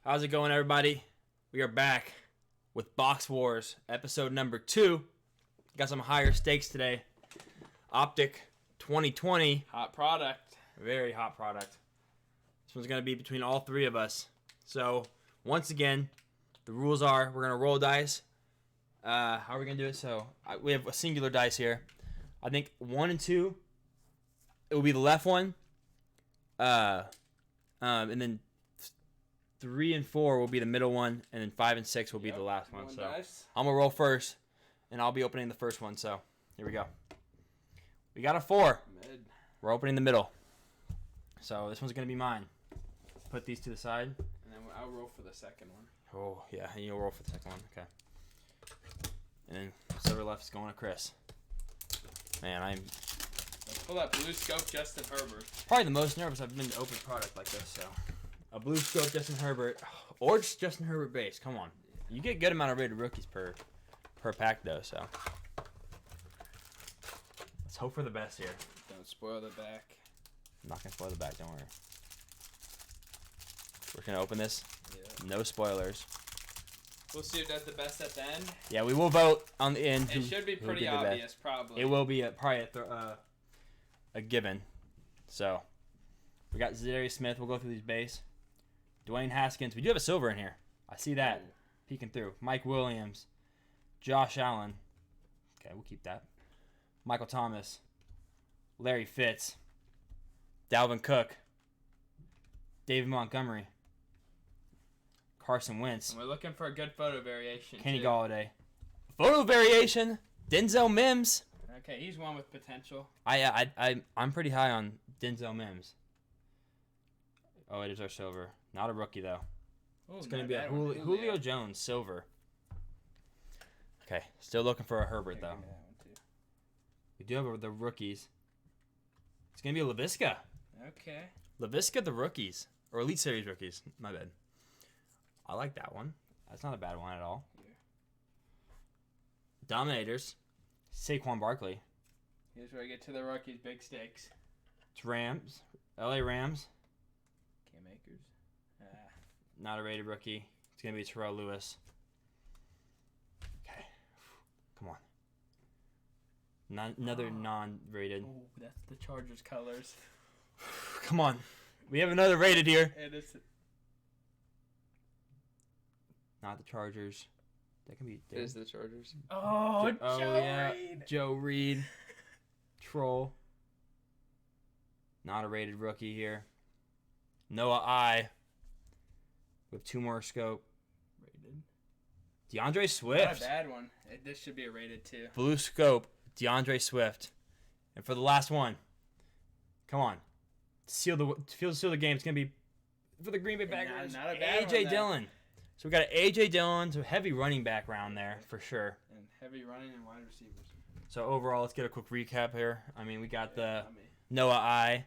How's it going, everybody? We are back with Box Wars, episode number 2. Got some higher stakes today. Optic 2020. Hot product. Very hot product. This one's going to be between all three of us. So, once again, the rules are we're going to roll dice. How are we going to do it? So, we have a singular dice here. I think 1 and 2, it will be the left one. And then 3 and 4 will be the middle one, and then 5 and 6 will be the last one. So dice. I'm gonna roll first, and I'll be opening the first one. So here we go. We got a 4. Mid. We're opening the middle. So this one's gonna be mine. Put these to the side. And then I'll roll for the second one. Oh yeah, and you'll roll for the second one. Okay. And then silver left is going to Chris. Man, Let's pull that blue scope, Justin Herbert. probably the most nervous I've been to open a product like this. So. A blue scope Justin Herbert, or just Justin Herbert base. Come on, you get a good amount of rated rookies per pack though. So let's hope for the best here. Don't spoil the back. I'm not gonna spoil the back. Don't worry. We're gonna open this. Yeah. No spoilers. We'll see who does the best at the end. Yeah, we will vote on the end. It should be pretty obvious, probably. It will be probably a given. So we got Zadarius Smith. We'll go through these base. Dwayne Haskins. We do have a silver in here. I see that. Ooh. Peeking through. Mike Williams. Josh Allen. Okay, we'll keep that. Michael Thomas. Larry Fitz. Dalvin Cook. David Montgomery. Carson Wentz. And we're looking for a good photo variation. Kenny too. Galladay. Photo variation. Denzel Mims. Okay, he's one with potential. I'm pretty high on Denzel Mims. Oh, it is our silver. Not a rookie, though. Ooh, It's going to be a Julio Jones silver. Okay, still looking for a Herbert, though. We do have the rookies. It's going to be a LaVisca. Okay. LaVisca, the rookies. Or Elite Series rookies. My bad. I like that one. That's not a bad one at all. Yeah. Dominators. Saquon Barkley. Here's where I get to the rookies. Big stakes. It's Rams. LA Rams. Cam Akers. Not a rated rookie. It's going to be Terrell Lewis. Okay. Come on. Another non-rated. Oh, that's the Chargers colors. Come on. We have another rated here. And it's Not the Chargers. That can be. it is the Chargers. Joe Reed. Joe Reed. Troll. Not a rated rookie here. Noah I. With 2 more scope. Rated. DeAndre Swift. Not a bad one. This should be a rated too. Blue scope. DeAndre Swift. And for the last one. Come on. Seal the game. It's going to be for the Green Bay Packers. Not a bad A.J. one, Dillon. So we got an A.J. Dillon. So heavy running back round there for sure. And heavy running and wide receivers. So overall, let's get a quick recap here. I mean, we got the Noah I,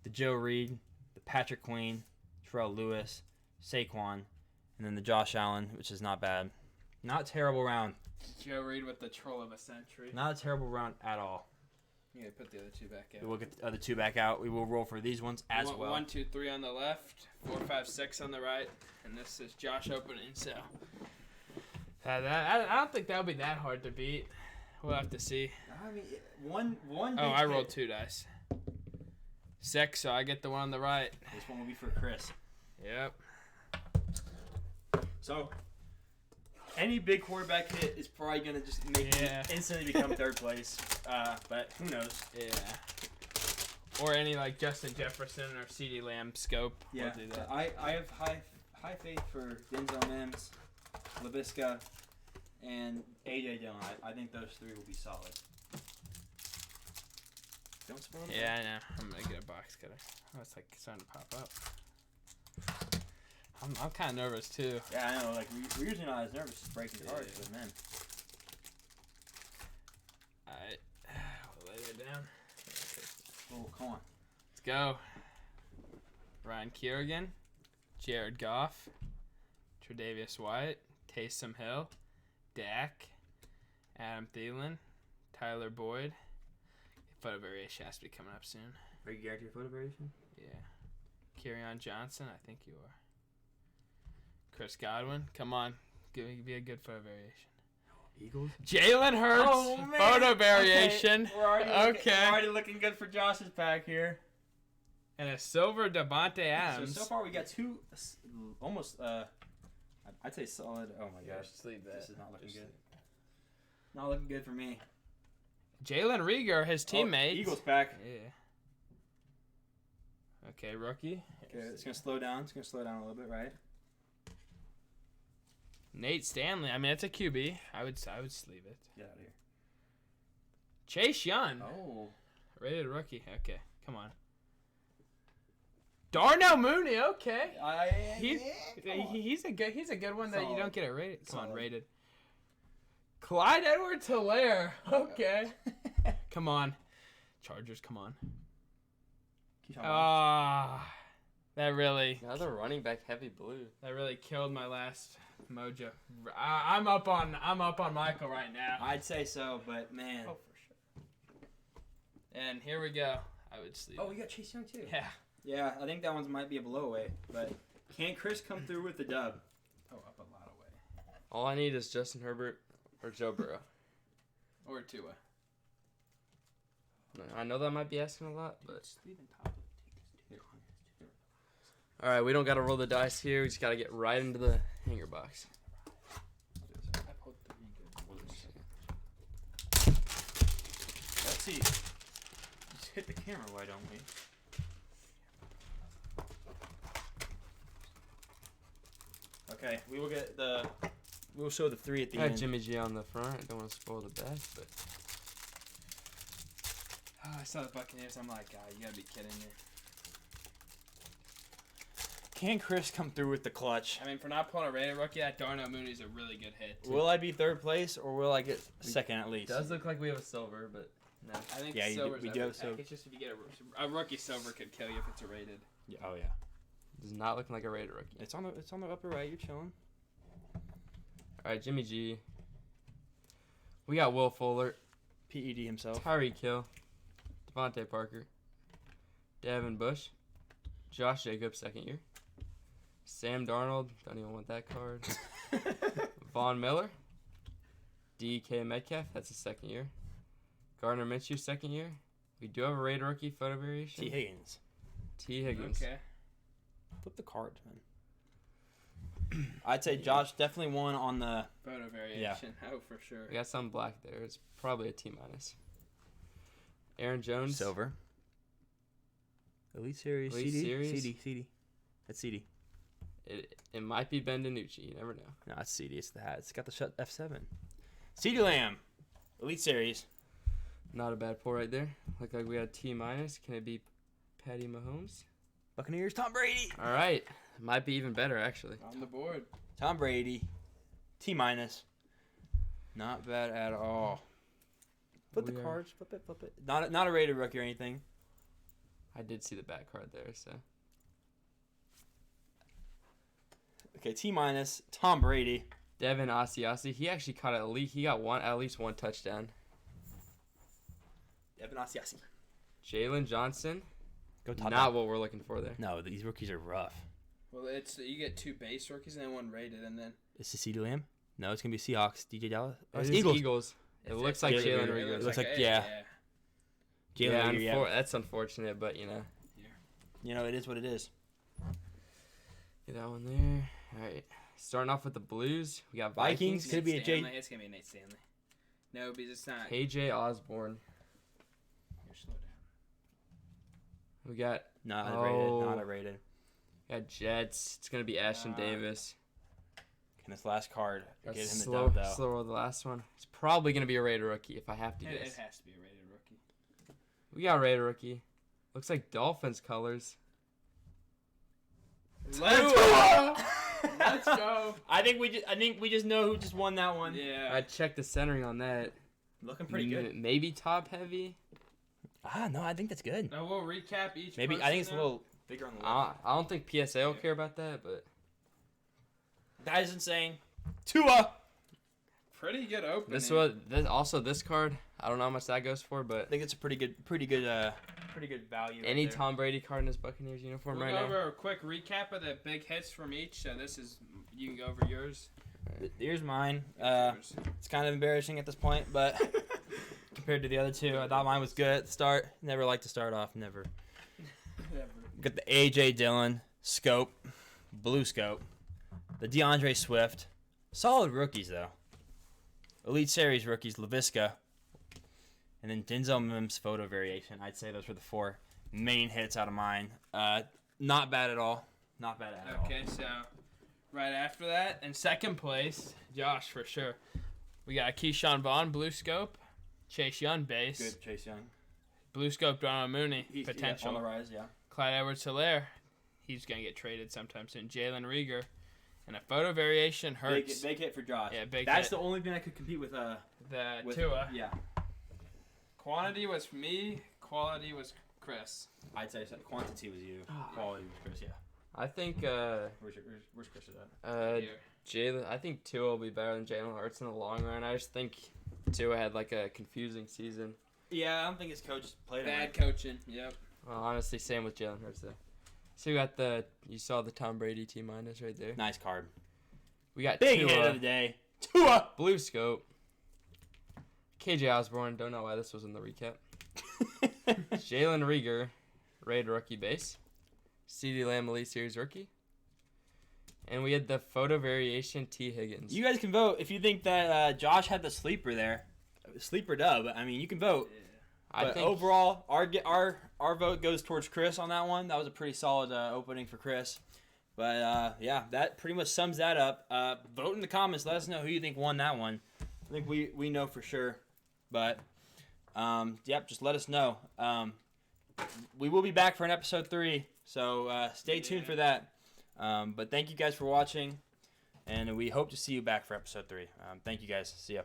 the Joe Reed, the Patrick Queen, Terrell Lewis, Saquon, and then the Josh Allen, which is not bad. Not a terrible round. Joe Reed with the troll of a century. Not a terrible round at all. You gotta put the other 2 back out. We'll get the other 2 back out. We will roll for these ones as well. 1, 2, 3 on the left, 4, 5, 6 on the right, and this is Josh opening. So I don't think that'll be that hard to beat. We'll have to see. I mean, one. Oh, I rolled 2 dice. 6, so I get the one on the right. This one will be for Chris. Yep. So, any big quarterback hit is probably going to just make you instantly become 3rd place. But who knows? Yeah. Or any like Justin Jefferson or CeeDee Lamb scope. Yeah. We'll do that. I have high faith for Denzel Mims, LaVisca, and A.J. Dillon. I think those 3 will be solid. Don't spoil them. Yeah, I know. I'm going to get a box cutter. Oh, it's like starting to pop up. I'm kind of nervous too. Yeah, I know. Like we're usually not as nervous as breaking cards, but man. Alright. We'll lay that down. Oh, come on. Let's go. Ryan Kerrigan, Jared Goff, Tre'Davious White, Taysom Hill, Dak, Adam Thielen, Tyler Boyd. Photo variation has to be coming up soon. Are you guaranteed photo variation? Yeah. Kerryon Johnson, I think you are. Chris Godwin. Come on. Be a good photo variation. Eagles. Jalen Hurts. Oh, man. Photo variation. Okay. We're already looking good for Josh's pack here. And a silver Devontae Adams. So far we got two almost I'd say solid. Oh my gosh. Just leave that. This is not looking good. Not looking good for me. Jalen Reagor, his teammate. Eagles pack. Yeah. Okay, rookie. Okay, it's gonna slow down. It's gonna slow down a little bit, right? Nate Stanley. I mean, it's a QB. I would sleeve it. Get out of here. Chase Young. Oh. Rated rookie. Okay, come on. Darnell Mooney. Okay. He's a good one that you don't get it rated. Come on, rated. Clyde Edwards-Helaire. Okay. Come on. Chargers, come on. That really. Another running back heavy blue. That really killed my last mojo. I'm up on Michael right now. I'd say so, but man. Oh, for sure. And here we go. I would sleep. Oh, we got Chase Young too. Yeah. Yeah, I think that one might be a blowaway, but can Chris come through with the dub? Oh, up a lot of way. All I need is Justin Herbert or Joe Burrow. Or Tua. I know that might be asking a lot, but Sleep on top of all right, we don't got to roll the dice here. We just got to get right into the hanger box. Let's see. Just hit the camera, why don't we? Okay, we will get the. We'll show the 3 at the I had end. Jimmy G on the front. I don't want to spoil the best, but I saw the Buccaneers. I'm like, you gotta be kidding me. Can Chris come through with the clutch? I mean, for not pulling a rated rookie, that Darnell Mooney's a really good hit. Will I be third place or will I get second at it least? does look like we have a silver, but no. I think Yeah, silver's we do have silver. It's just if you get a rookie silver could kill you if it's a rated. Yeah, oh yeah. Does not look like a rated rookie. It's on the upper right. You're chilling. All right, Jimmy G. We got Will Fuller, PED himself. Tyreek Hill, Devontae Parker, Devin Bush, Josh Jacobs, second year, Sam Darnold, don't even want that card, Von Miller, DK Metcalf, that's his second year, Gardner Minshew, second year. We do have a rated rookie photo variation. T. Higgins. T. Higgins. Okay. Flip the cards, man. I'd say Josh definitely won on the Photo variation. Oh, for sure. We got some black there. It's probably a T minus. Aaron Jones. silver. Elite Series. Elite CD. Series? CD. That's CD. It might be Ben DiNucci. You never know. No, it's CD. It's the hat. It's got the shut F7. CD Lamb. Elite Series. Not a bad pull right there. Look like we got a T minus. Can it be Patty Mahomes? Buccaneers. Tom Brady. All right. Might be even better, actually. On the board. Tom Brady. T minus. Not bad at all. Flip the cards. Flip it. Not a rated rookie or anything. I did see the back card there, so. Okay, T minus. Tom Brady. Devin Asiasi. He actually caught at least one touchdown. Devin Asiasi. Jalen Johnson. Go top. Not what we're looking for there. No, these rookies are rough. Well, you get 2 base rookies and then 1 rated, and then. Is it CD Lamb? No, it's gonna be Seahawks. DJ Dallas. Oh, It's it's Eagles. Eagles. It looks like Jalen Jalen Reagor. Reagor. It looks like yeah. Jalen Reagor, yeah. That's unfortunate, but you know. You know, it is what it is. Get that one there. All right. Starting off with the Blues, we got Vikings. Vikings. Could be a J. It's gonna be a Nate Stanley. No, because it's not. KJ Osborne. Here, slow down. We got Not a rated. Not a rated. Jets. It's gonna be Ashton Davis. Can this last card Got get him the slow, dub though? slow roll the last one. It's probably gonna be a Raider rookie if I have to It guess. has to be a rated rookie. We got Raider rookie. Looks like Dolphins colors. Let's go! Let's go! I think we just know who just won that one. Yeah. I checked the centering on that. Looking pretty good. Maybe top heavy. No, I think that's good. Now we'll recap each. Maybe I think it's a little bigger on the left. I don't think PSA will care about that, but That isn't saying Tua. Pretty good opening. This card. I don't know how much that goes for, I but think it's a pretty good value. any right there. Tom Brady card in his Buccaneers uniform We'll right go now. over a quick recap of the big hits from each. So this is You can go over yours. Here's mine. Yours. It's kind of embarrassing at this point, but compared to the other two, I thought mine was good at the start. Never like to start off. Never. Got the A.J. Dillon scope, blue scope. The DeAndre Swift. Solid rookies, though. Elite Series rookies, LaVisca. And then Denzel Mims photo variation. I'd say those were the 4 main hits out of mine. Not bad at all. Not bad at all. Okay, so right after that, in second place, Josh for sure. We got Keyshawn Vaughn, blue scope. Chase Young, base. Good, Chase Young. Blue scope, Donald Mooney, potential. On the rise, yeah. Clyde Edwards-Helaire, he's going to get traded sometime soon. Jalen Rieger. And a photo variation hurts. Big hit for Josh. Yeah, big That's hit. the only thing I could compete with. The Tua. Yeah. Quantity was me. Quality was Chris. I'd say so. Quantity was you. Quality was Chris, yeah. I think Where's Chris at? Here. Jalen. I think Tua will be better than Jalen Hurts in the long run. I just think Tua had like a confusing season. Yeah, I don't think his coach played him Bad right. coaching. Yep. Well, honestly, same with Jalen Hurts though. So you saw the Tom Brady T minus right there. Nice card. We got Big Tua, hit of the day. Tua! blue scope. KJ Osborne. Don't know why this was in the recap. Jalen Rieger, Raid rookie base. CeeDee Lamb Elite Series rookie. And we had the photo variation T Higgins. You guys can vote if you think that Josh had the sleeper there. Sleeper dub. I mean, you can vote. I But think overall, our vote goes towards Chris on that one. That was a pretty solid opening for Chris. But, yeah, that pretty much sums that up. Vote in the comments. Let us know who you think won that one. I think we know for sure. But, yep, just let us know. We will be back for an episode 3, so stay tuned for that. But thank you guys for watching, and we hope to see you back for episode 3. Thank you guys. See ya.